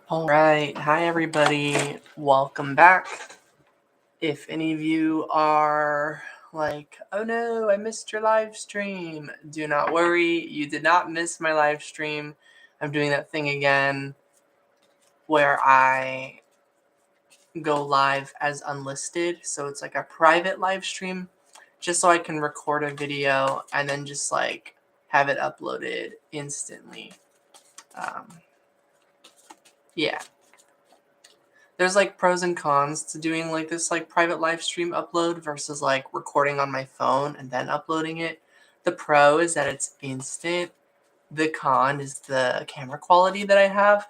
All right. Hi, everybody. Welcome back. If any of you are like, oh no, I missed your live stream, do not worry. You did not miss my live stream. I'm doing that thing again where I go live as unlisted. So it's like a private live stream just so I can record a video and then just like have it uploaded instantly. Yeah. There's like pros and cons to doing like this like private live stream upload versus like recording on my phone and then uploading it. The pro is that it's instant. The con is the camera quality that I have.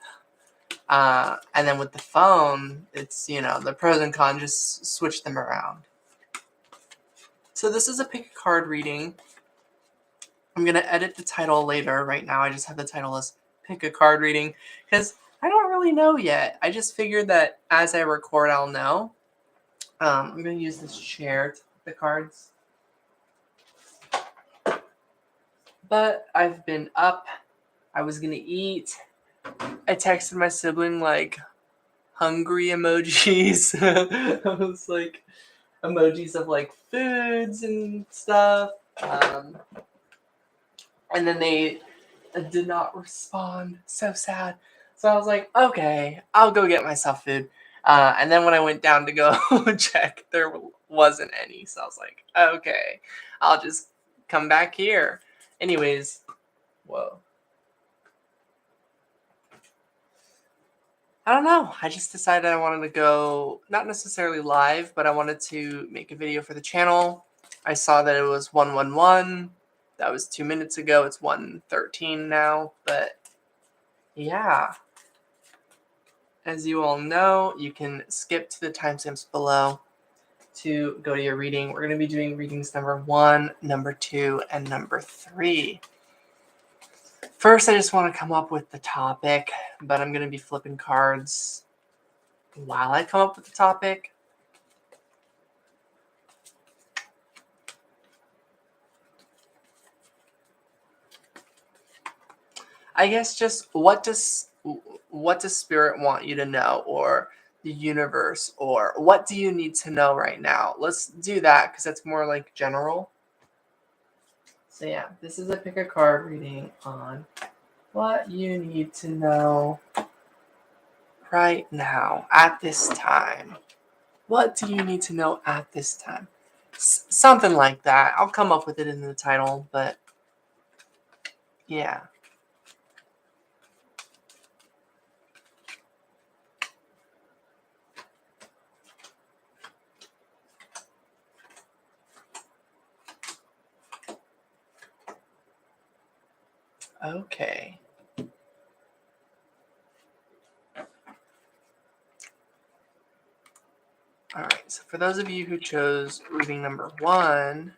And then with the phone, it's, the pros and cons, just switch them around. So this is a pick a card reading. I'm going to edit the title later. Right now I just have the title as pick a card reading because I don't really know yet. I just figured that as I record, I'll know. I'm going to use this chair to put the cards. But I've been up. I was going to eat. I texted my sibling, like, hungry emojis. I was like, emojis of, like, foods and stuff. And then they did not respond. So sad. So I was like, okay, I'll go get myself food. And then when I went down to go check, there wasn't any. So I was like, okay, I'll just come back here. Anyways, whoa. I don't know. I just decided I wanted to go, not necessarily live, but I wanted to make a video for the channel. I saw that it was 111. That was 2 minutes ago. It's 1:13 now. But yeah. As you all know, you can skip to the timestamps below to go to your reading. We're going to be doing readings number 1, number 2, and number 3. First, I just want to come up with the topic, but I'm going to be flipping cards while I come up with the topic. I guess just what does Spirit want you to know, or the universe, or what do you need to know right now? Let's do that because that's more like general. So yeah, this is a pick a card reading on what you need to know right now at this time. What do you need to know at this time? Something like that. I'll come up with it in the title, but yeah. Okay. Alright, so for those of you who chose reading number 1,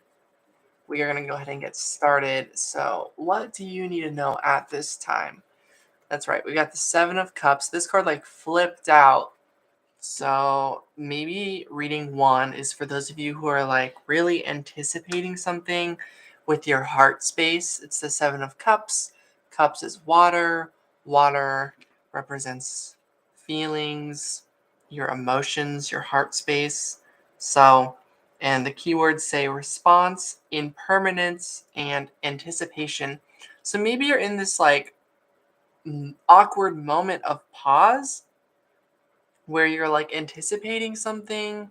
we are going to go ahead and get started. So, what do you need to know at this time? That's right, we got the 7 of Cups. This card like flipped out. So, maybe reading 1 is for those of you who are like really anticipating something with your heart space. It's the 7 of Cups. Cups is water. Water represents feelings, your emotions, your heart space. So, and the keywords say response, impermanence, and anticipation. So maybe you're in this like awkward moment of pause where you're like anticipating something.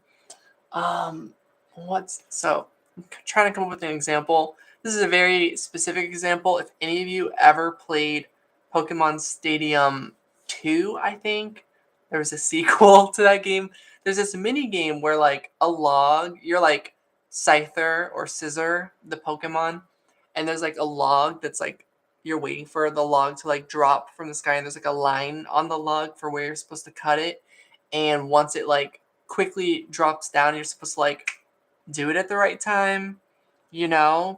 I'm trying to come up with an example. This is a very specific example. If any of you ever played Pokemon Stadium 2, I think there was a sequel to that game. There's this mini game where like a log, you're like Scyther or Scissor, the Pokemon, and there's like a log that's like you're waiting for the log to like drop from the sky, and there's like a line on the log for where you're supposed to cut it. And once it like quickly drops down, you're supposed to like do it at the right time,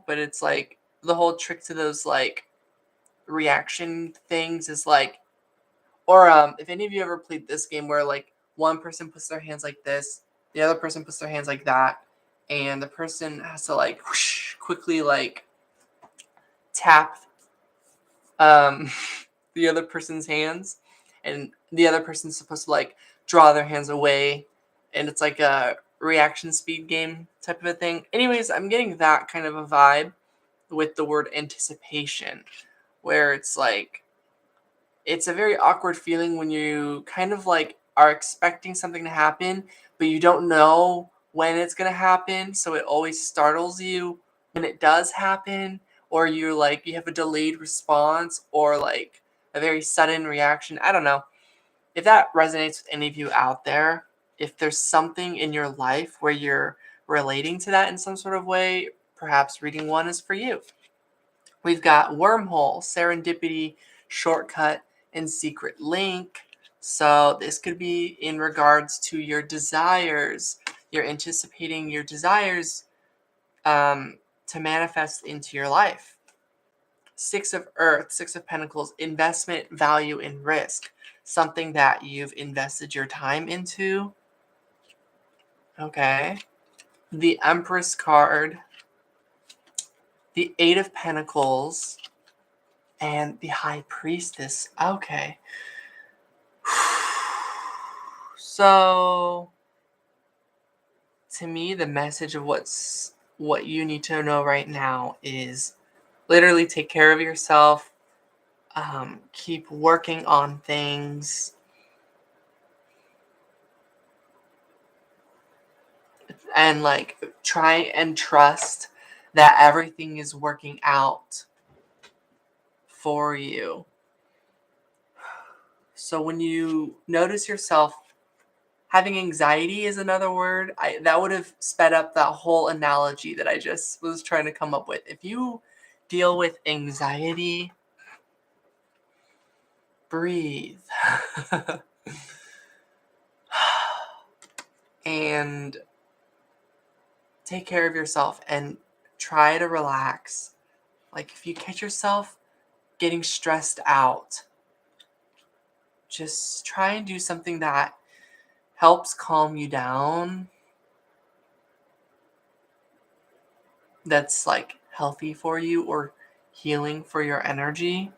but it's like the whole trick to those like reaction things is like, or if any of you ever played this game where like one person puts their hands like this, the other person puts their hands like that, and the person has to like whoosh, quickly like tap the other person's hands, and the other person's supposed to like draw their hands away, and it's like a reaction speed game type of a thing. Anyways, I'm getting that kind of a vibe with the word anticipation, where it's like it's a very awkward feeling when you kind of like are expecting something to happen, but you don't know when it's going to happen. So it always startles you when it does happen, or you're like, you have a delayed response or like a very sudden reaction. I don't know. If that resonates with any of you out there, if there's something in your life where you're relating to that in some sort of way, perhaps reading one is for you. We've got wormhole, serendipity, shortcut, and secret link. So this could be in regards to your desires. You're anticipating your desires to manifest into your life. Six of Earth, Six of Pentacles, investment, value, and risk. Something that you've invested your time into. Okay. The Empress card. The Eight of Pentacles. And the High Priestess. Okay. So, to me, the message of what you need to know right now is literally take care of yourself. Keep working on things. And like try and trust that everything is working out for you. So when you notice yourself having anxiety is another word. That would have sped up that whole analogy that I just was trying to come up with. If you deal with anxiety, breathe. And take care of yourself and try to relax. Like if you catch yourself getting stressed out, just try and do something that helps calm you down. That's like healthy for you or healing for your energy.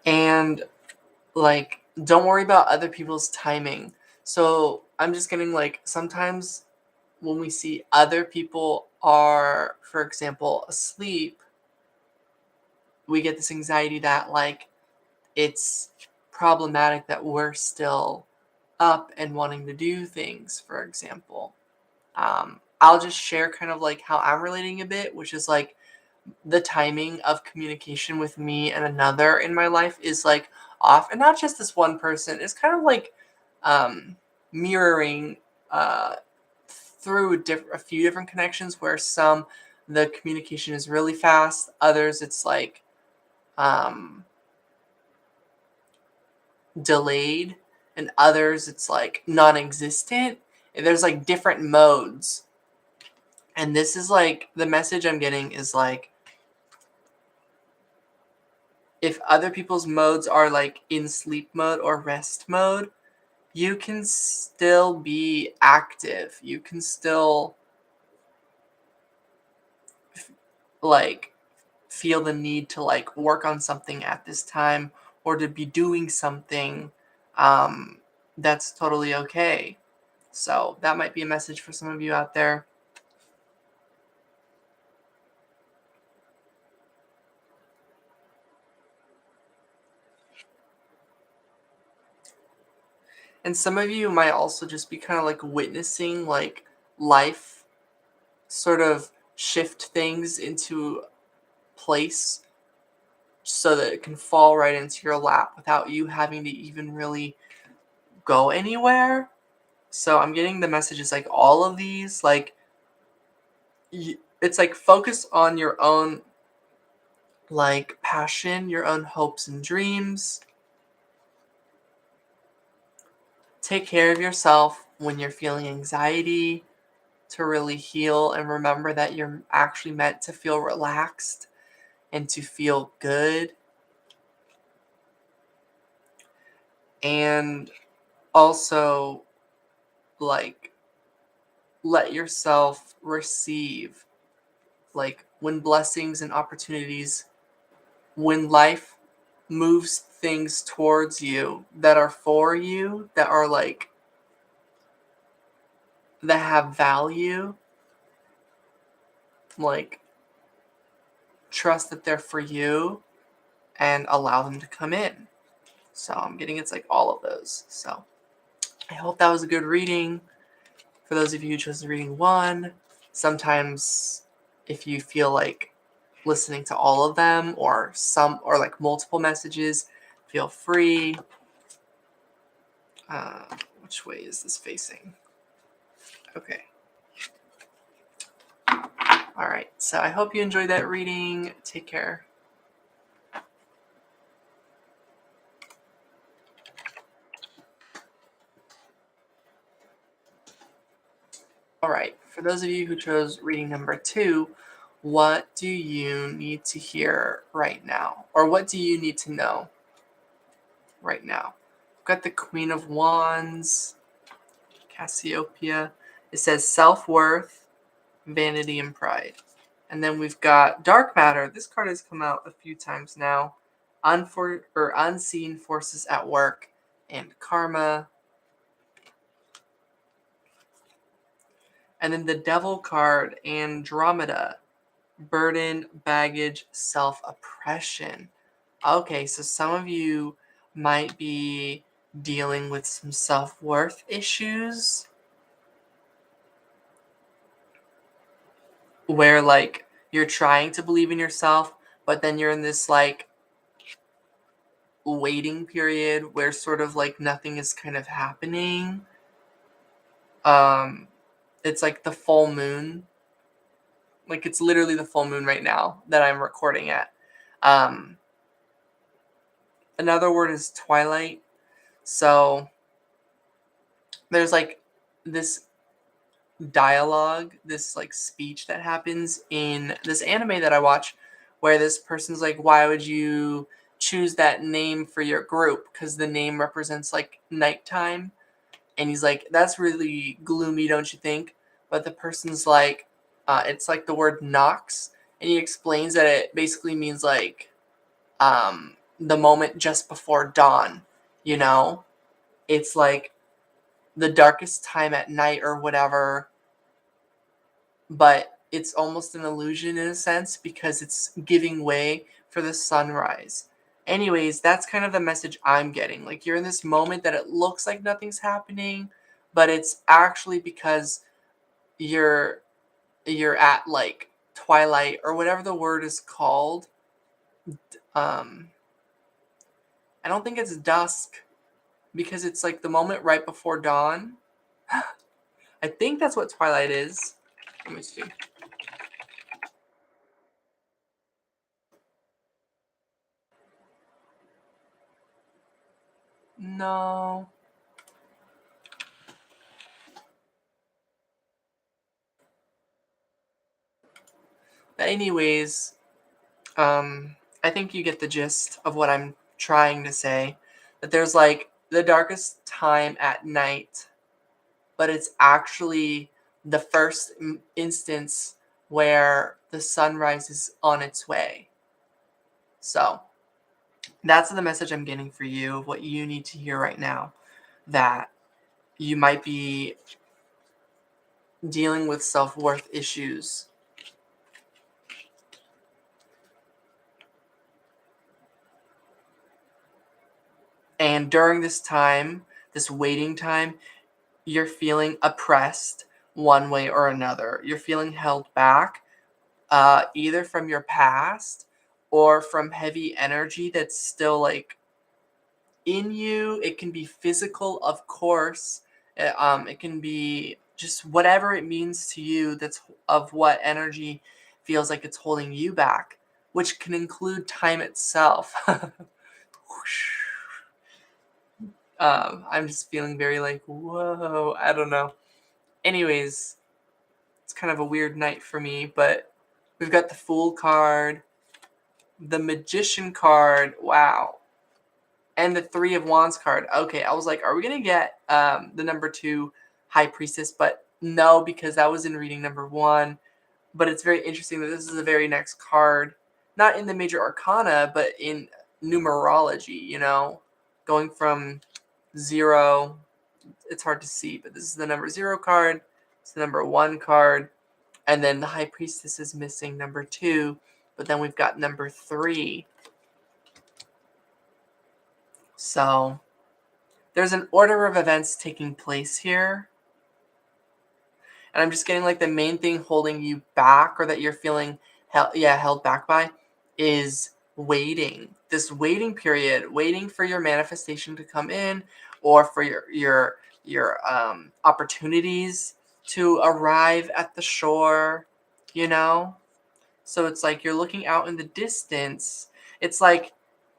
And like don't worry about other people's timing. So I'm just getting like sometimes when we see other people are, for example, asleep, we get this anxiety that like it's problematic that we're still up and wanting to do things, for example. I'll just share kind of like how I'm relating a bit, which is like the timing of communication with me and another in my life is like off, and not just this one person. It's kind of like mirroring through a few different connections where some the communication is really fast, others it's like delayed, and others it's like non-existent. And there's like different modes, and this is like the message I'm getting is like if other people's modes are like in sleep mode or rest mode, you can still be active. You can still like feel the need to like work on something at this time or to be doing something. That's totally okay. So that might be a message for some of you out there. And some of you might also just be kind of like witnessing like life sort of shift things into place so that it can fall right into your lap without you having to even really go anywhere. So I'm getting the messages like all of these, like it's like focus on your own like passion, your own hopes and dreams. Take care of yourself when you're feeling anxiety to really heal, and remember that you're actually meant to feel relaxed and to feel good. And also, like, let yourself receive, like, when blessings and opportunities, when life moves things towards you that are for you, that are like, that have value, like, trust that they're for you and allow them to come in. So I'm getting it's like all of those. So I hope that was a good reading. For those of you who chose reading 1, sometimes if you feel like listening to all of them or some or like multiple messages, feel free. Which way is this facing? Okay. All right. So I hope you enjoyed that reading. Take care. All right. For those of you who chose reading number 2, what do you need to hear right now? Or what do you need to know right now? I've got the Queen of Wands, Cassiopeia. It says self-worth, vanity, and pride. And then we've got Dark Matter. This card has come out a few times now. Unseen forces at work and karma. And then the Devil card, Andromeda. Burden, baggage, self-oppression. Okay, so some of you might be dealing with some self-worth issues where, like, you're trying to believe in yourself, but then you're in this, like, waiting period where sort of, like, nothing is kind of happening. It's like the full moon. Like, it's literally the full moon right now that I'm recording at. Another word is twilight. So there's, like, this dialogue, this, like, speech that happens in this anime that I watch where this person's like, why would you choose that name for your group? Because the name represents, like, nighttime. And he's like, that's really gloomy, don't you think? But the person's like, it's like the word Nox. And he explains that it basically means, like, the moment just before dawn, you know? It's like the darkest time at night or whatever, but it's almost an illusion in a sense because it's giving way for the sunrise. Anyways, that's kind of the message I'm getting. Like, you're in this moment that it looks like nothing's happening, but it's actually because you're at, like, twilight or whatever the word is called. I don't think it's dusk because it's like the moment right before dawn. I think that's what twilight is. Let me see. No. But anyways, I think you get the gist of what I'm trying to say. That there's, like, the darkest time at night, but it's actually the first instance where the sunrise is on its way. So that's the message I'm getting for you of what you need to hear right now. That you might be dealing with self-worth issues. And during this time, this waiting time, you're feeling oppressed one way or another. You're feeling held back, either from your past or from heavy energy that's still, like, in you. It can be physical, of course. It can be just whatever it means to you that's of what energy feels like it's holding you back, which can include time itself. I'm just feeling very like, whoa, I don't know. Anyways, it's kind of a weird night for me, but we've got the Fool card, the Magician card. Wow. and the Three of Wands card. Okay, I was like, are we going to get the number 2 High Priestess? But no, because that was in reading number 1. But it's very interesting that this is the very next card, not in the major arcana, but in numerology, going from 0. It's hard to see, but this is the number 0 card. It's the number 1 card. And then the High Priestess is missing number 2. But then we've got number 3. So there's an order of events taking place here. And I'm just getting like the main thing holding you back, or that you're feeling held back by, is waiting. This waiting period, waiting for your manifestation to come in, or for your opportunities to arrive at the shore, So it's like you're looking out in the distance. It's like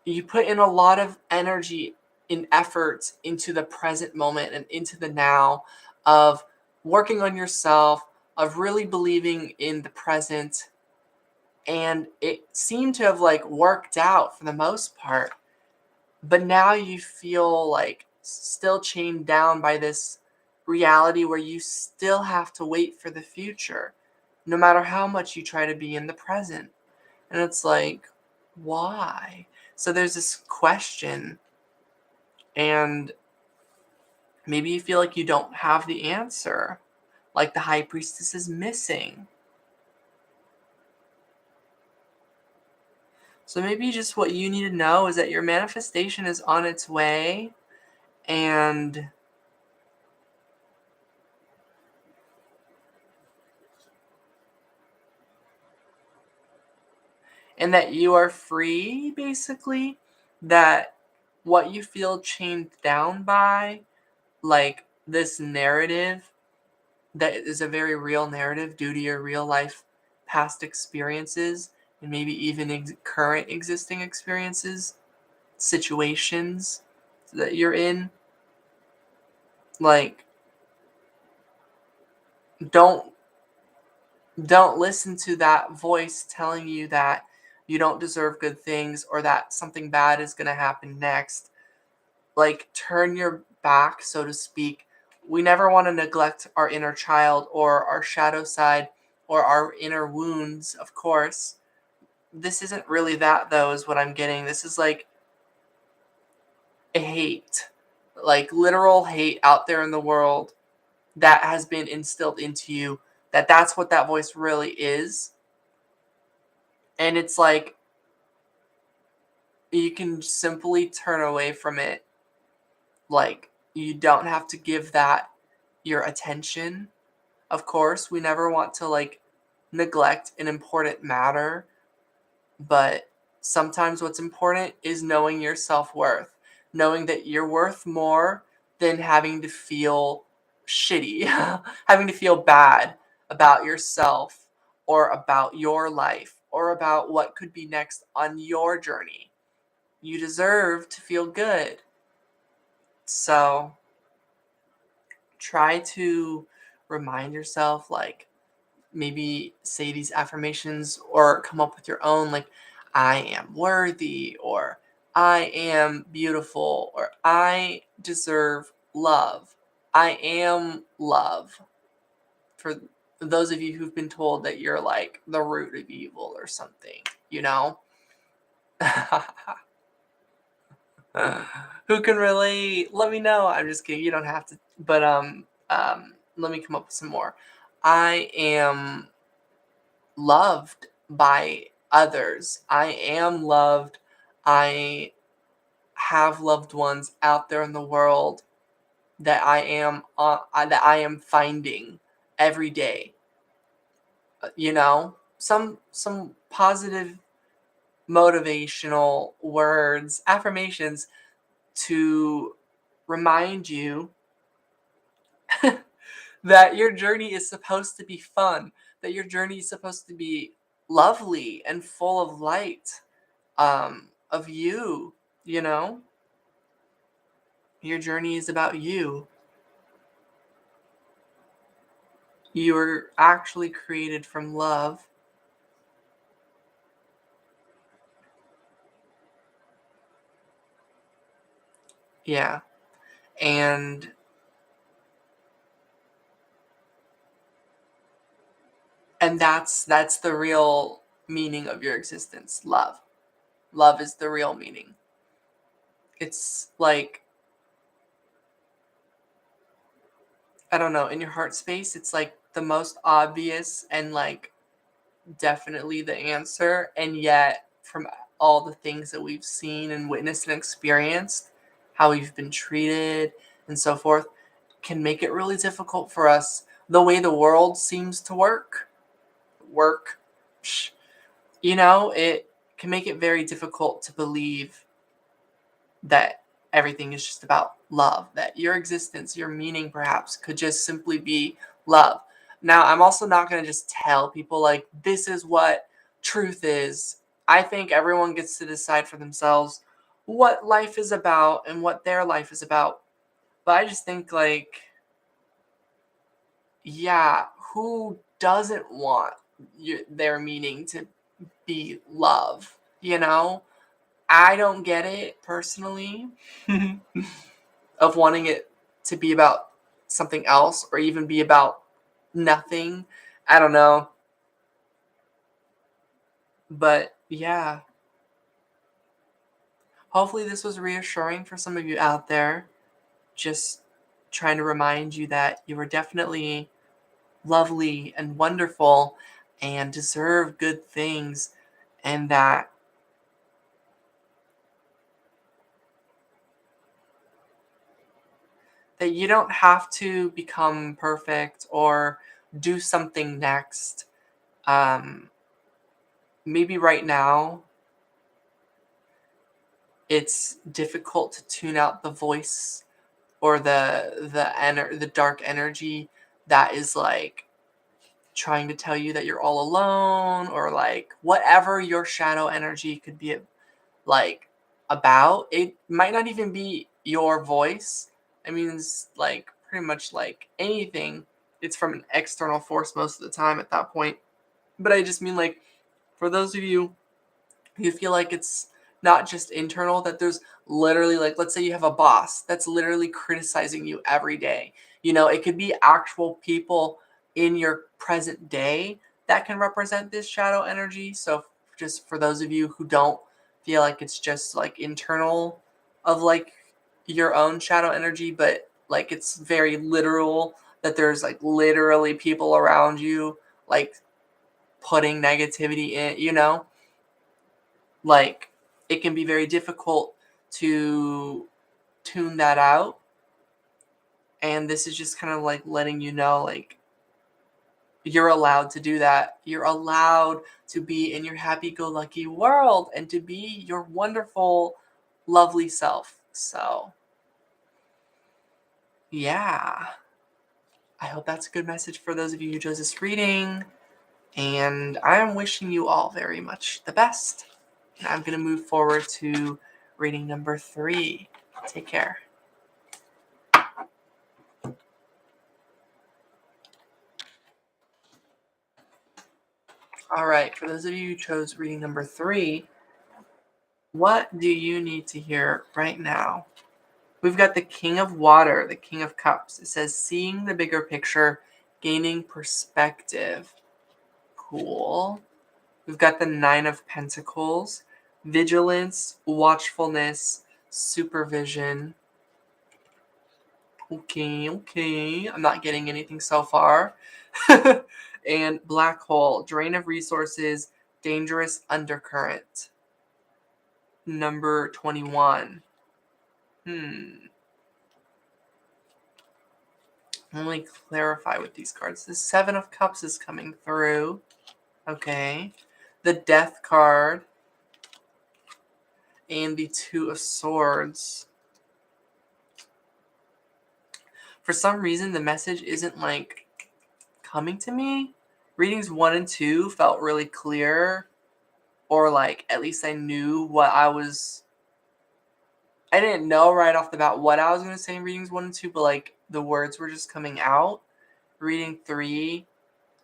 you put in a lot of energy and effort into the present moment and into the now of working on yourself, of really believing in the present. And it seemed to have like worked out for the most part. But now you feel like still chained down by this reality where you still have to wait for the future, no matter how much you try to be in the present. And it's like, why? So there's this question, and maybe you feel like you don't have the answer, like the High Priestess is missing. So maybe just what you need to know is that your manifestation is on its way, and that you are free, basically, that what you feel chained down by, like this narrative that is a very real narrative due to your real life past experiences, and maybe even current existing experiences, situations that you're in. Like, don't listen to that voice telling you that you don't deserve good things, or that something bad is going to happen next. Like, turn your back, so to speak. We never want to neglect our inner child, or our shadow side, or our inner wounds, of course. This isn't really that, though, is what I'm getting. This is like a hate, like literal hate out there in the world that has been instilled into you, that's what that voice really is. And it's like, you can simply turn away from it. Like, you don't have to give that your attention. Of course, we never want to like neglect an important matter, but sometimes what's important is knowing your self-worth, knowing that you're worth more than having to feel shitty, having to feel bad about yourself, or about your life, or about what could be next on your journey. You deserve to feel good. So try to remind yourself, like, maybe say these affirmations, or come up with your own, like, I am worthy, or I am beautiful, or I deserve love. I am love. For those of you who've been told that you're like the root of evil or something, Who can relate? Let me know. I'm just kidding. You don't have to. But let me come up with some more. I am loved by others. I am loved. I have loved ones out there in the world that that I am finding every day. Some positive motivational words, affirmations, to remind you that your journey is supposed to be fun, that your journey is supposed to be lovely and full of light, of you, you know? Your journey is about you. You were actually created from love. Yeah. And that's the real meaning of your existence. Love. Love is the real meaning. It's like, I don't know, in your heart space, it's like the most obvious and like definitely the answer. And yet, from all the things that we've seen and witnessed and experienced, how we've been treated and so forth, can make it really difficult for us. The way the world seems to work, psh, it can make it very difficult to believe that everything is just about love, that your existence, your meaning perhaps could just simply be love. Now, I'm also not going to just tell people like this is what truth is. I think everyone gets to decide for themselves what life is about and what their life is about. But I just think like, yeah, who doesn't want their meaning to be love, you know? I don't get it personally of wanting it to be about something else or even be about nothing. I don't know. But yeah, hopefully this was reassuring for some of you out there. Just trying to remind you that you are definitely lovely and wonderful and deserve good things, and that you don't have to become perfect or do something next. Um, Maybe right now it's difficult to tune out the voice or the dark energy that is like trying to tell you that you're all alone, or like whatever your shadow energy could be like about. It might not even be your voice. I mean, it's like pretty much like anything, it's from an external force most of the time at that point. But I just mean like, for those of you who feel like it's not just internal, that there's literally, like, let's say you have a boss that's literally criticizing you every day. It could be actual people in your present day that can represent this shadow energy. So just for those of you who don't feel like it's just like internal of like your own shadow energy, but like it's very literal, that there's like literally people around you like putting negativity in, like it can be very difficult to tune that out. And this is just kind of like letting you know, like, you're allowed to do that. You're allowed to be in your happy-go-lucky world and to be your wonderful, lovely self. So yeah, I hope that's a good message for those of you who chose this reading. And I'm wishing you all very much the best. And I'm going to move forward to reading number 3. Take care. All right, for those of you who chose reading number 3, what do you need to hear right now? We've got the King of Water, the King of Cups. It says, seeing the bigger picture, gaining perspective. Cool. We've got the Nine of Pentacles, vigilance, watchfulness, supervision. Okay. I'm not getting anything so far. And Black Hole, drain of resources, dangerous undercurrent. Number 21. Let me clarify with these cards. The Seven of Cups is coming through. Okay. The Death card. And the Two of Swords. For some reason, the message isn't like coming to me. Readings 1 and 2 felt really clear. Or like, at least I knew what I didn't know right off the bat what I was going to say in readings 1 and 2, but like the words were just coming out. Reading 3,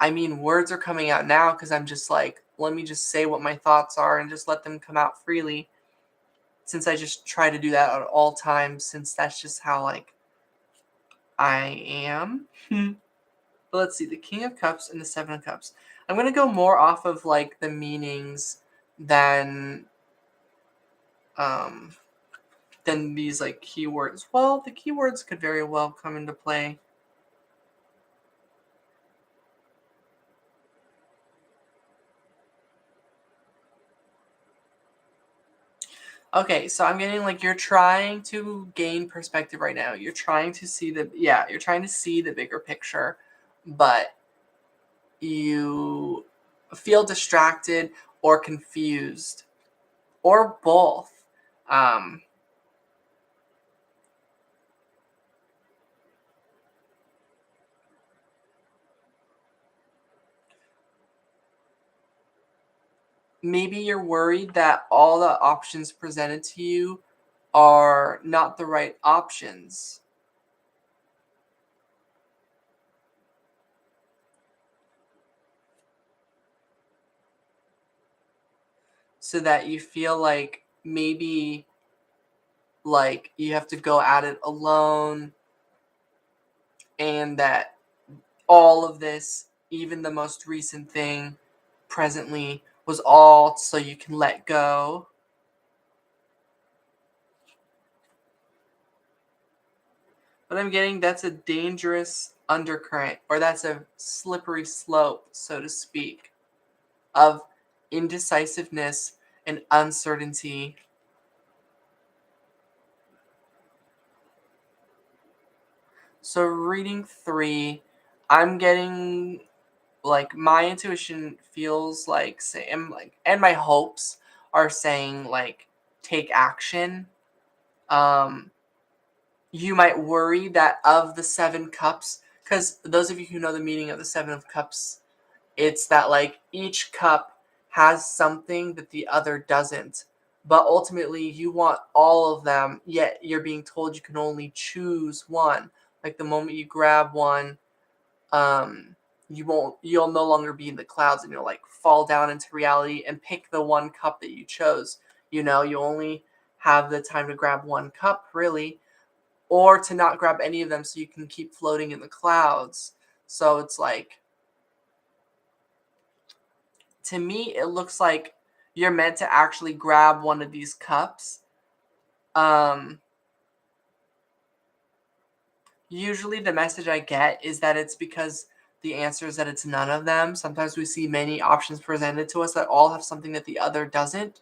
I mean, words are coming out now because I'm just like, let me just say what my thoughts are and just let them come out freely. since I just try to do that at all times, since that's just how, like, I am. But let's see, the King of Cups and the Seven of Cups. I'm going to go more off of, like, the meanings than these, like, keywords. Well, the keywords could very well come into play. Okay, so I'm getting, like, you're trying to gain perspective right now. You're trying to see you're trying to see the bigger picture, but you feel distracted or confused or both. Um, Maybe you're worried that all the options presented to you are not the right options, so that you feel like maybe, like, you have to go at it alone, and that all of this, even the most recent thing presently, was all so you can let go. But I'm getting that's a dangerous undercurrent, or that's a slippery slope, so to speak, of indecisiveness and uncertainty. So reading 3, I'm getting, like, my intuition feels like saying, like, and my hopes are saying, like, take action. Um, you might worry that of the 7 cups, because those of you who know the meaning of the 7 of cups, it's that, like, each cup has something that the other doesn't. But ultimately, you want all of them, yet you're being told you can only choose one. Like, the moment you grab one, um, you'll no longer be in the clouds, and you'll, like, fall down into reality and pick the one cup that you chose. You only have the time to grab one cup, really, or to not grab any of them so you can keep floating in the clouds. So it's like, to me, it looks like you're meant to actually grab one of these cups. Um, Usually the message I get is that it's because the answer is that it's none of them. Sometimes we see many options presented to us that all have something that the other doesn't,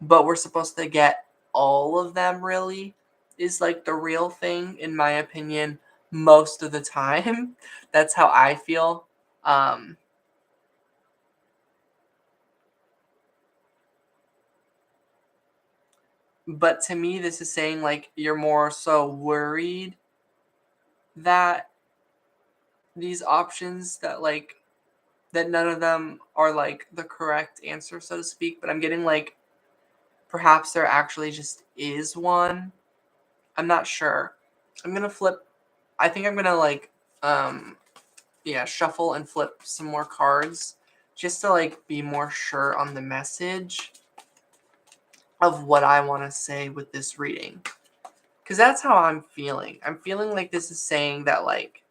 but we're supposed to get all of them, really, is, like, the real thing, in my opinion, most of the time. That's how I feel. Um, but to me, this is saying, like, you're more so worried that these options that, like, that none of them are, like, the correct answer, so to speak. But I'm getting, like, perhaps there actually just is one. I'm not sure. I'm gonna flip. I think I'm gonna, like, shuffle and flip some more cards, just to, like, be more sure on the message of what I want to say with this reading, because that's how I'm feeling. I'm feeling like this is saying that, like,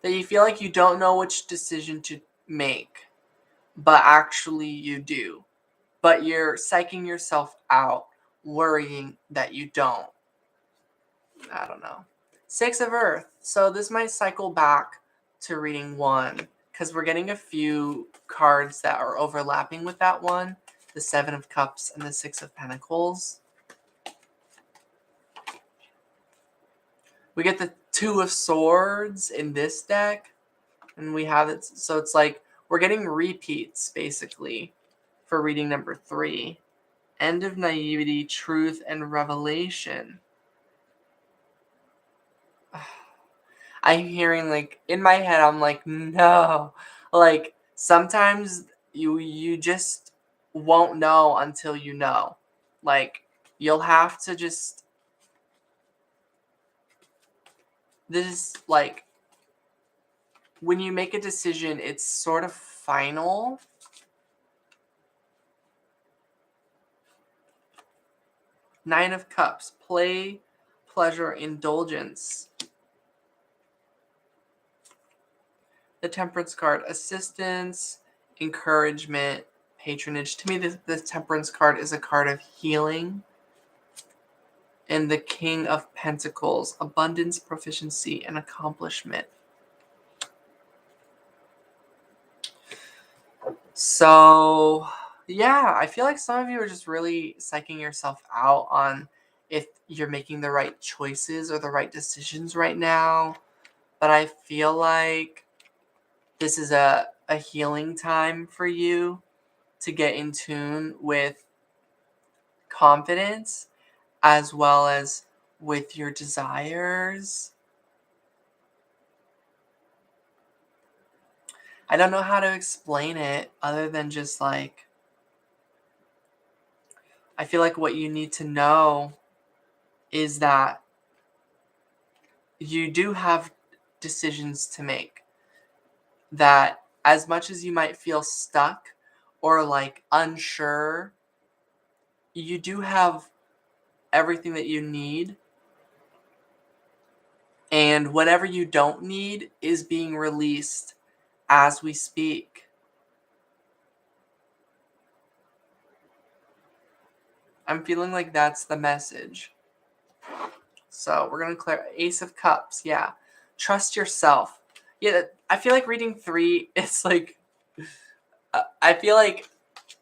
that you feel like you don't know which decision to make, but actually you do. But you're psyching yourself out, worrying that you don't. I don't know. 6 of Earth. So this might cycle back to reading 1, because we're getting a few cards that are overlapping with that one. The 7 of Cups and the 6 of Pentacles. We get the 2 of Swords in this deck. And we have it. So it's like we're getting repeats, basically, for reading number 3. End of naivety, truth, and revelation. I'm hearing, like, in my head, I'm like, no. Like, sometimes you just won't know until you know. Like, you'll have to just this is like when you make a decision, it's sort of final. Nine of Cups, play, pleasure, indulgence. The Temperance card, assistance, encouragement, patronage. To me, the Temperance card is a card of healing. And the King of Pentacles, abundance, proficiency, and accomplishment. So, yeah, I feel like some of you are just really psyching yourself out on if you're making the right choices or the right decisions right now. But I feel like this is a healing time for you to get in tune with confidence as well as with your desires. I don't know how to explain it other than just like, I feel like what you need to know is that you do have decisions to make. That as much as you might feel stuck or like unsure, you do have everything that you need. And whatever you don't need is being released as we speak. I'm feeling like that's the message. So we're going to clear Ace of Cups. Yeah. Trust yourself. Yeah, I feel like reading 3, it's like, I feel like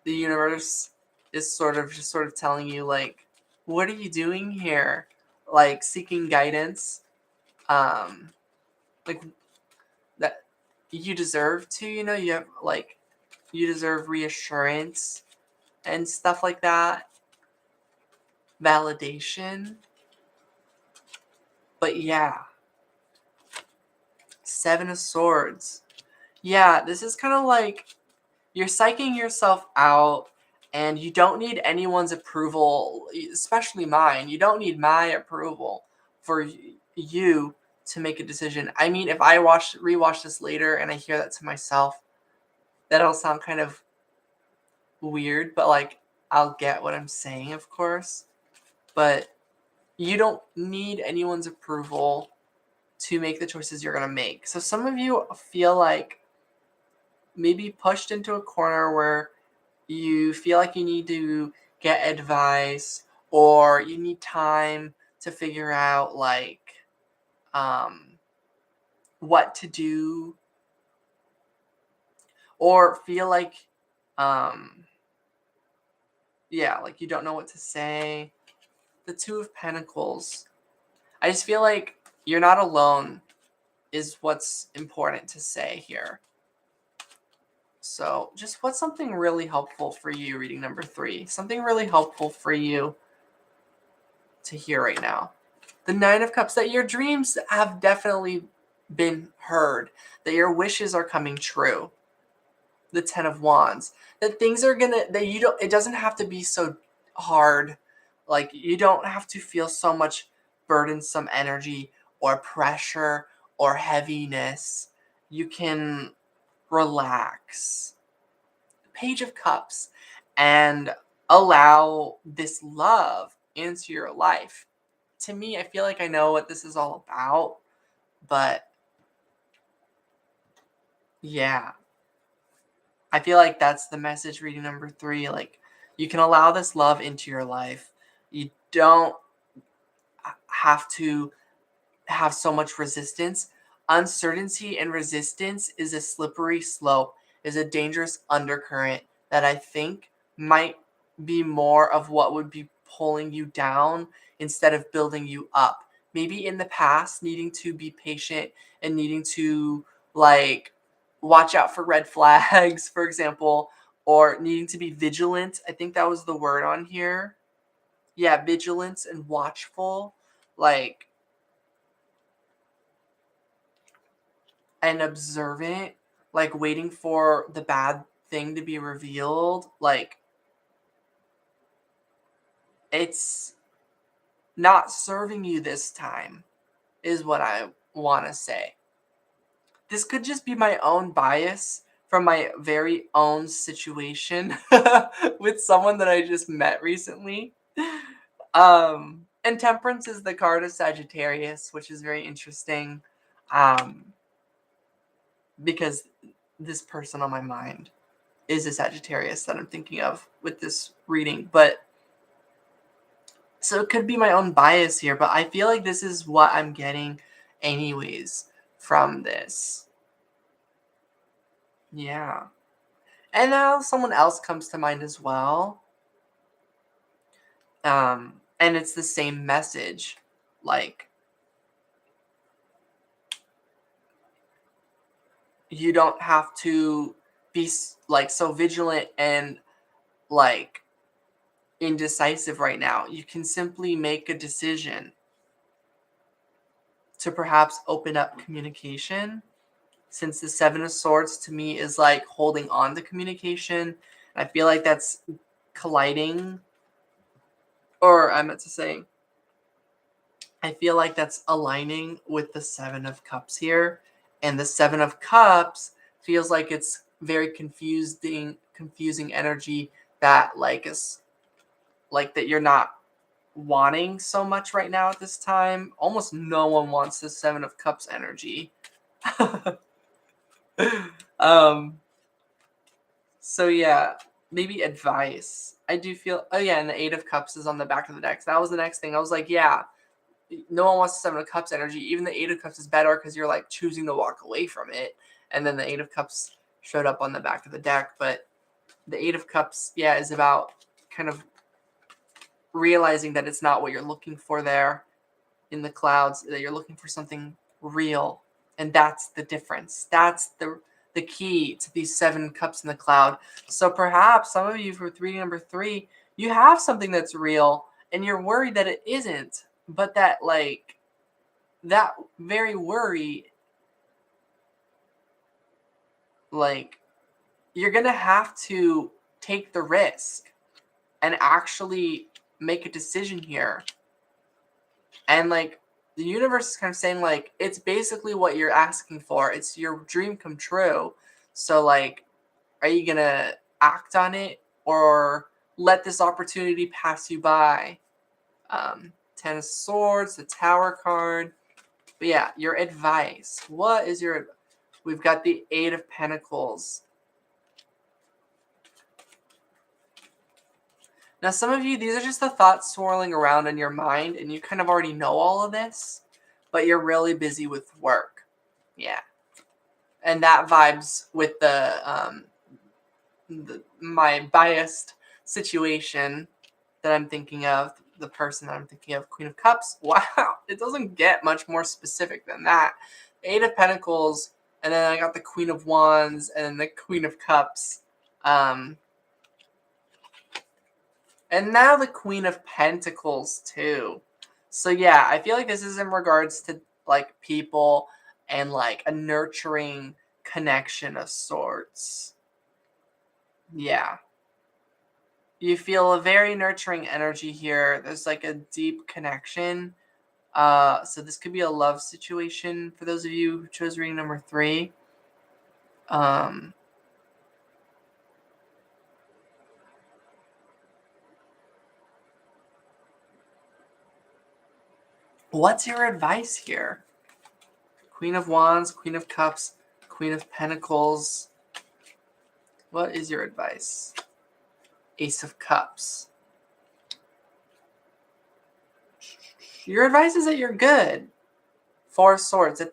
the universe is sort of telling you, like, what are you doing here? Like, seeking guidance. Like, that you deserve to, you have, like, you deserve reassurance and stuff like that. Validation. But yeah. 7 of Swords. Yeah, this is kind of like you're psyching yourself out and you don't need anyone's approval, especially mine. You don't need my approval for you to make a decision. I mean, if I rewatch this later and I hear that to myself, that'll sound kind of weird, but like I'll get what I'm saying, of course. But you don't need anyone's approval to make the choices you're going to make. So some of you feel like maybe pushed into a corner where you feel like you need to get advice or you need time to figure out like what to do, or feel like like you don't know what to say. The 2 of Pentacles. I just feel like you're not alone is what's important to say here. So just what's something really helpful for you, reading number 3? Something really helpful for you to hear right now. The 9 of Cups, that your dreams have definitely been heard, that your wishes are coming true. The 10 of Wands, that things are that you don't, it doesn't have to be so hard. Like, you don't have to feel so much burdensome energy or pressure or heaviness. You can relax. Page of Cups, and allow this love into your life. To me, I feel like I know what this is all about, but yeah, I feel like that's the message, reading number 3. Like, you can allow this love into your life. You don't have to have so much resistance. Uncertainty and resistance is a slippery slope, is a dangerous undercurrent that I think might be more of what would be pulling you down instead of building you up. Maybe in the past, needing to be patient and needing to, like, watch out for red flags, for example, or needing to be vigilant. I think that was the word on here. Yeah, vigilance and watchful. Like, and observant, like waiting for the bad thing to be revealed. Like, it's not serving you this time, is what I want to say. This could just be my own bias from my very own situation with someone that I just met recently. And Temperance is the card of Sagittarius, which is very interesting, because this person on my mind is a Sagittarius that I'm thinking of with this reading. But so it could be my own bias here, but I feel like this is what I'm getting anyways from this. Yeah. And now someone else comes to mind as well. And it's the same message. Like, you don't have to be like so vigilant and like indecisive right now. You can simply make a decision to perhaps open up communication, since the Seven of Swords to me is like holding on to communication. I feel like that's colliding, or I meant to say, I feel like that's aligning with the Seven of Cups here. And the Seven of Cups feels like it's very confusing energy that like is like that you're not wanting so much right now at this time. Almost no one wants the Seven of Cups energy. So yeah, maybe advice. I do feel, oh yeah, and the Eight of Cups is on the back of the deck. So that was the next thing. I was like, yeah, no one wants the Seven of Cups energy. Even the Eight of Cups is better because you're like choosing to walk away from it. And then the Eight of Cups showed up on the back of the deck. But the Eight of Cups, yeah, is about kind of realizing that it's not what you're looking for there in the clouds, that you're looking for something real. And that's the difference. That's the key to these Seven Cups in the cloud. So perhaps some of you with reading number 3, you have something that's real and you're worried that it isn't, but that like that very worry, like you're going to have to take the risk and actually make a decision here. And like the universe is kind of saying like it's basically what you're asking for. It's your dream come true. So like, are you gonna act on it or let this opportunity pass you by? Ten of Swords, the Tower card. But yeah, your advice. What is your? We've got the Eight of Pentacles. Now, some of you, these are just the thoughts swirling around in your mind, and you kind of already know all of this, but you're really busy with work. Yeah. And that vibes with my biased situation that I'm thinking of, the person that I'm thinking of, Queen of Cups. Wow, it doesn't get much more specific than that. Eight of Pentacles, and then I got the Queen of Wands, and then the Queen of Cups. And now the Queen of Pentacles too. So yeah, I feel like this is in regards to like people and like a nurturing connection of sorts. Yeah. You feel a very nurturing energy here. There's like a deep connection. So this could be a love situation for those of you who chose reading number 3. What's your advice here? Queen of Wands, Queen of Cups, Queen of Pentacles. What is your advice? Ace of Cups. Your advice is that you're good. Four of Swords. That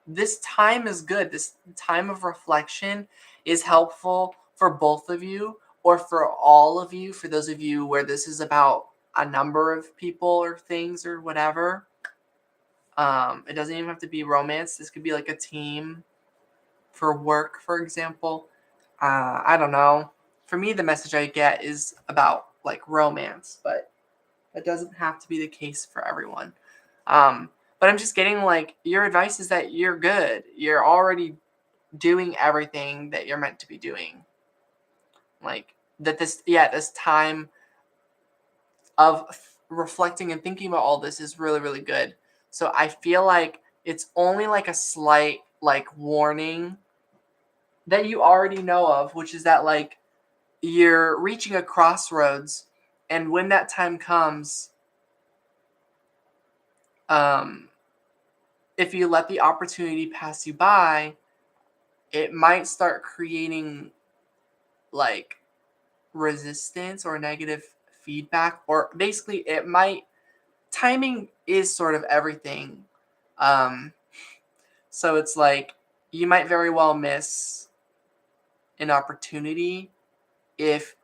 this time is good. This time of reflection is helpful for both of you or for all of you. For those of you where this is about a number of people or things or whatever. It doesn't even have to be romance. This could be like a team for work, for example. I don't know. For me, the message I get is about like romance, but that doesn't have to be the case for everyone. But I'm just getting like your advice is that you're good. You're already doing everything that you're meant to be doing. Like that this time of reflecting and thinking about all this is really, really good. So I feel like it's only like a slight like warning that you already know of, which is that like you're reaching a crossroads, and when that time comes, um, if you let the opportunity pass you by, it might start creating like resistance or negative feedback, or basically it might, timing is sort of everything. Um, so it's like you might very well miss an opportunity if,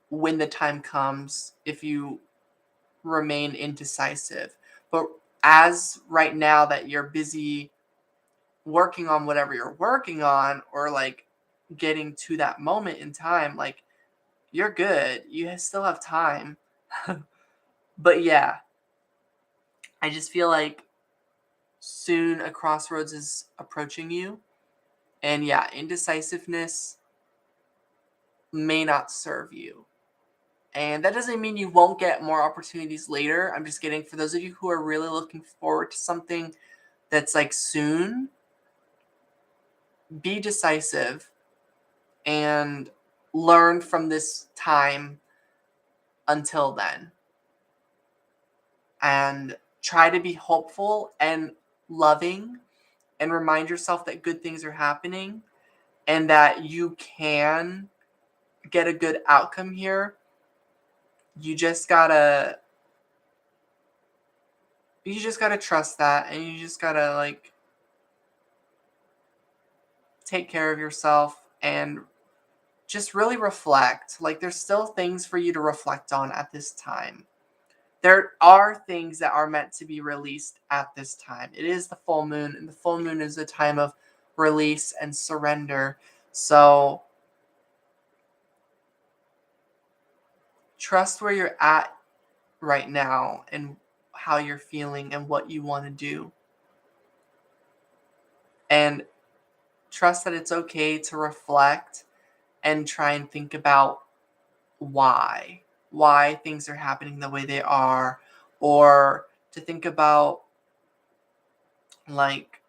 when the time comes, if you remain indecisive. But as right now that you're busy working on whatever you're working on, or like getting to that moment in time, like you're good. You still have time. But yeah, I just feel like soon a crossroads is approaching you. And yeah, indecisiveness may not serve you. And that doesn't mean you won't get more opportunities later. I'm just getting, for those of you who are really looking forward to something that's like soon, be decisive and learn from this time until then. And try to be hopeful and loving, and remind yourself that good things are happening and that you can get a good outcome here. You just gotta trust that, and you just gotta like take care of yourself and just really reflect. Like there's still things for you to reflect on at this time. There are things that are meant to be released at this time. It is the full moon, and the full moon is a time of release and surrender. So trust where you're at right now and how you're feeling and what you want to do. And trust that it's okay to reflect and try and think about why things are happening the way they are, or to think about like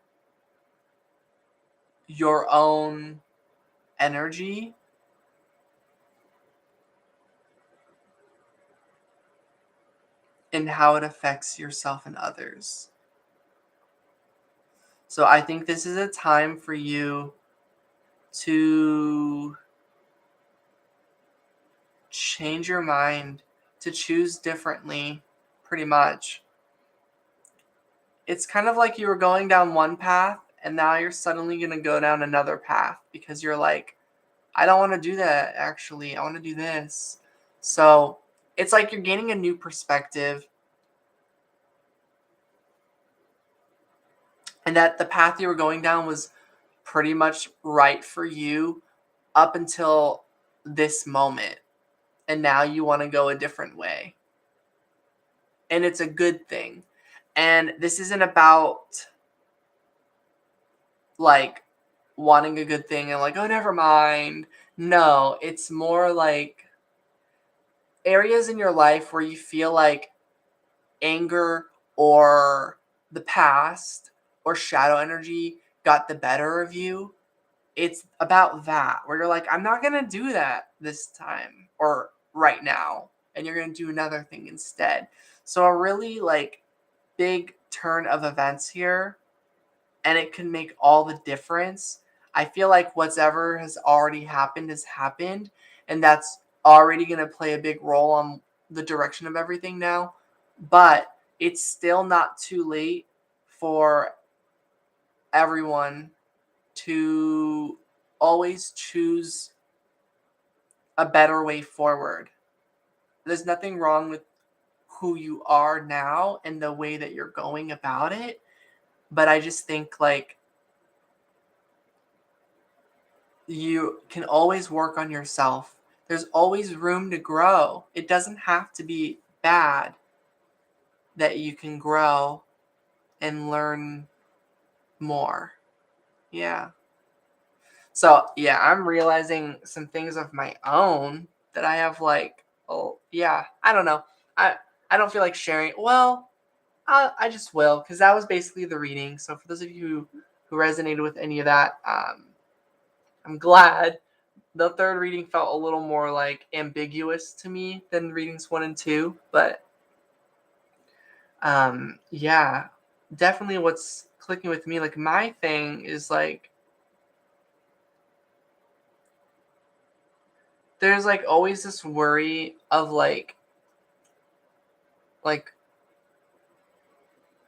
your own energy and how it affects yourself and others. So I think this is a time for you to change your mind, to choose differently, pretty much. It's kind of like you were going down one path and now you're suddenly going to go down another path because you're like, I don't want to do that actually. I want to do this. So it's like you're gaining a new perspective, and that the path you were going down was pretty much right for you up until this moment. And now you want to go a different way. And it's a good thing. And this isn't about like wanting a good thing and like, oh, never mind. No, it's more like areas in your life where you feel like anger or the past or shadow energy got the better of you. It's about that, where you're like, I'm not going to do that this time or right now. And you're going to do another thing instead. So a really like big turn of events here, and it can make all the difference. I feel like whatever has already happened has happened, and that's already going to play a big role on the direction of everything now. But it's still not too late for everyone to always choose a better way forward. There's nothing wrong with who you are now and the way that you're going about it. But I just think like you can always work on yourself. There's always room to grow. It doesn't have to be bad that you can grow and learn more. Yeah. So, yeah, I'm realizing some things of my own that I have like, oh, yeah, I don't know. I don't feel like sharing. Well, I just will, because that was basically the reading. So for those of you who resonated with any of that, I'm glad. The third reading felt a little more like ambiguous to me than readings 1 and 2, but yeah, definitely what's clicking with me. Like my thing is like there's like always this worry of like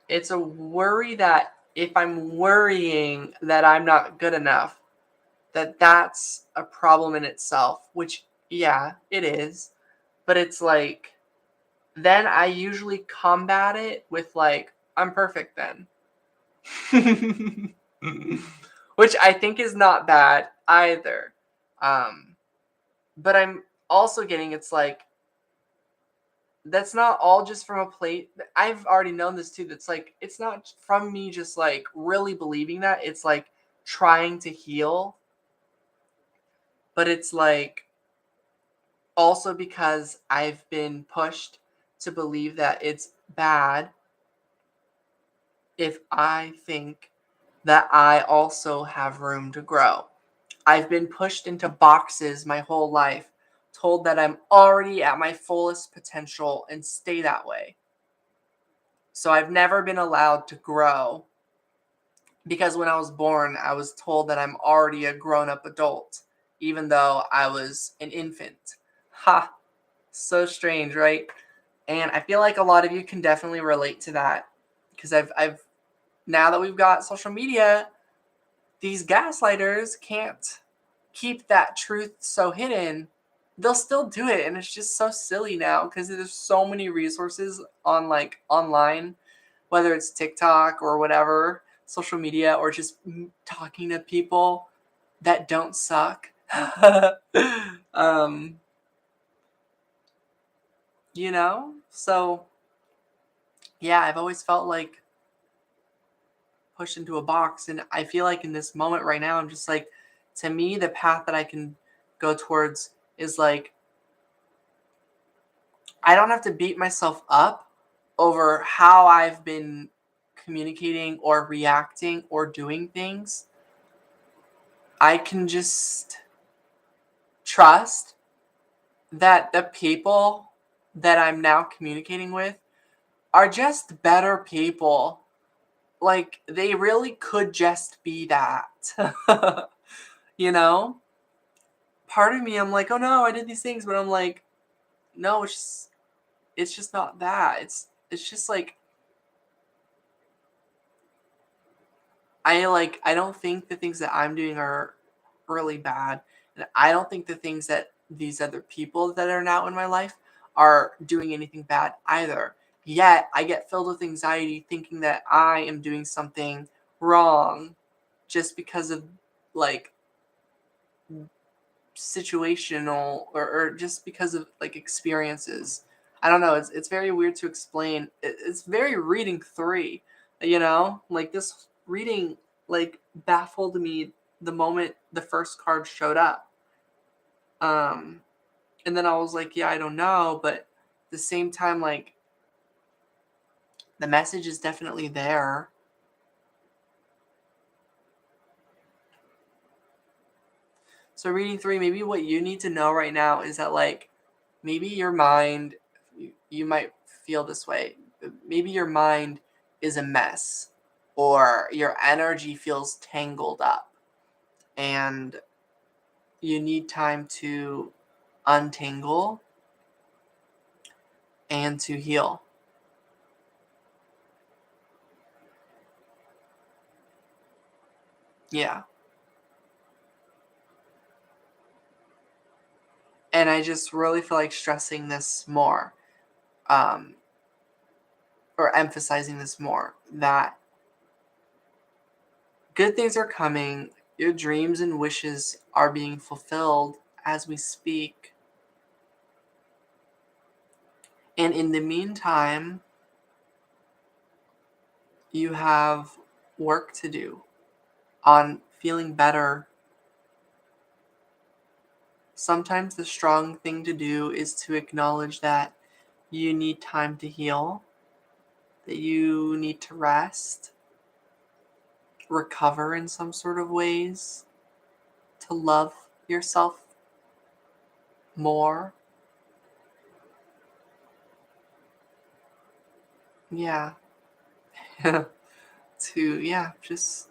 it's a worry that if I'm worrying that I'm not good enough, that's a problem in itself, which yeah, it is. But it's like then I usually combat it with like I'm perfect then. Which I think is not bad either. Um but I'm also getting it's like that's not all just from a plate. I've already known this too. That's like it's not from me just like really believing that. It's like trying to heal, but it's like also because I've been pushed to believe that it's bad if I think that I also have room to grow. I've been pushed into boxes my whole life, told that I'm already at my fullest potential and stay that way. So I've never been allowed to grow because when I was born, I was told that I'm already a grown up adult, even though I was an infant. Ha! So strange, right? And I feel like a lot of you can definitely relate to that because I've now that we've got social media, these gaslighters can't keep that truth so hidden. They'll still do it, and it's just so silly now because there's so many resources on like online, whether it's TikTok or whatever, social media, or just talking to people that don't suck. um, so yeah, I've always felt like pushed into a box, and I feel like in this moment right now, I'm just like, to me, the path that I can go towards is like I don't have to beat myself up over how I've been communicating or reacting or doing things. I can just trust that the people that I'm now communicating with are just better people. Like, they really could just be that. you know? Part of me, I'm like, oh no, I did these things, but I'm like, no, it's just not that. It's just like I don't think the things that I'm doing are really bad. And I don't think the things that these other people that are now in my life are doing anything bad either. Yet I get filled with anxiety thinking that I am doing something wrong just because of like situational or just because of like experiences. I don't know. It's very weird to explain. It's very reading 3, like this reading like baffled me the moment the first card showed up. Um, and then I was like, yeah, I don't know, but at the same time, like the message is definitely there. So reading 3, maybe what you need to know right now is that like maybe your mind, you might feel this way. Maybe your mind is a mess or your energy feels tangled up and you need time to untangle and to heal. Yeah. And I just really feel like stressing this more, um, or emphasizing this more, that good things are coming. Your dreams and wishes are being fulfilled as we speak. And in the meantime, you have work to do on feeling better. Sometimes the strong thing to do is to acknowledge that you need time to heal that you need to rest, recover in some sort of ways, to love yourself more. Yeah. Just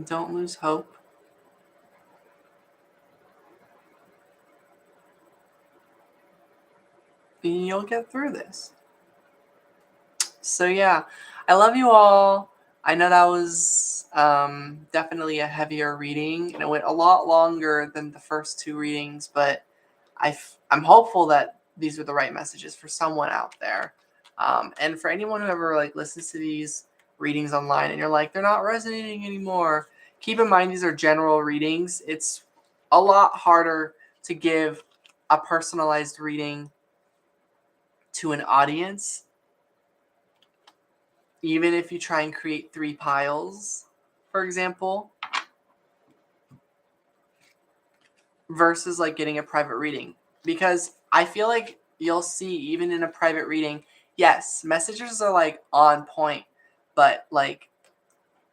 don't lose hope. And you'll get through this. So yeah, I love you all. I know that was definitely a heavier reading, and it went a lot longer than the first two readings, but I'm hopeful that these are the right messages for someone out there. And for anyone who ever like listens to these readings online and you're like, they're not resonating anymore, keep in mind these are general readings. It's a lot harder to give a personalized reading to an audience, even if you try and create 3 piles, for example, versus like getting a private reading. Because I feel like you'll see, even in a private reading, yes, messages are like on point, but like,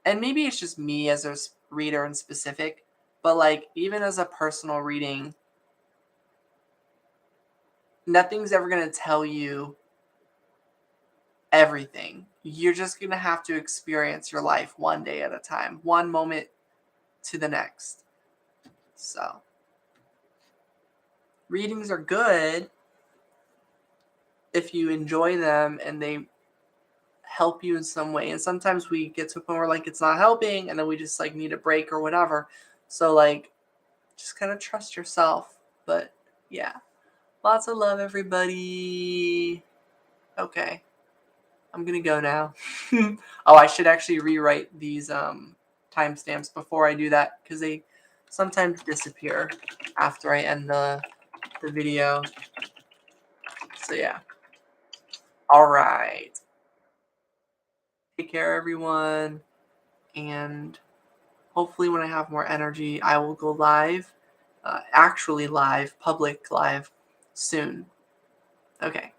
and maybe it's just me as a reader in specific, but like, even as a personal reading, nothing's ever going to tell you everything. You're just going to have to experience your life one day at a time, one moment to the next. So, readings are good if you enjoy them and they help you in some way. And sometimes we get to a point where like it's not helping and then we just like need a break or whatever. So like just kind of trust yourself. But yeah. Lots of love, everybody. Okay. I'm gonna go now. Oh, I should actually rewrite these timestamps before I do that because they sometimes disappear after I end the video. So yeah. All right. Take care, everyone. And hopefully when I have more energy, I will go live, actually live, public live soon. Okay.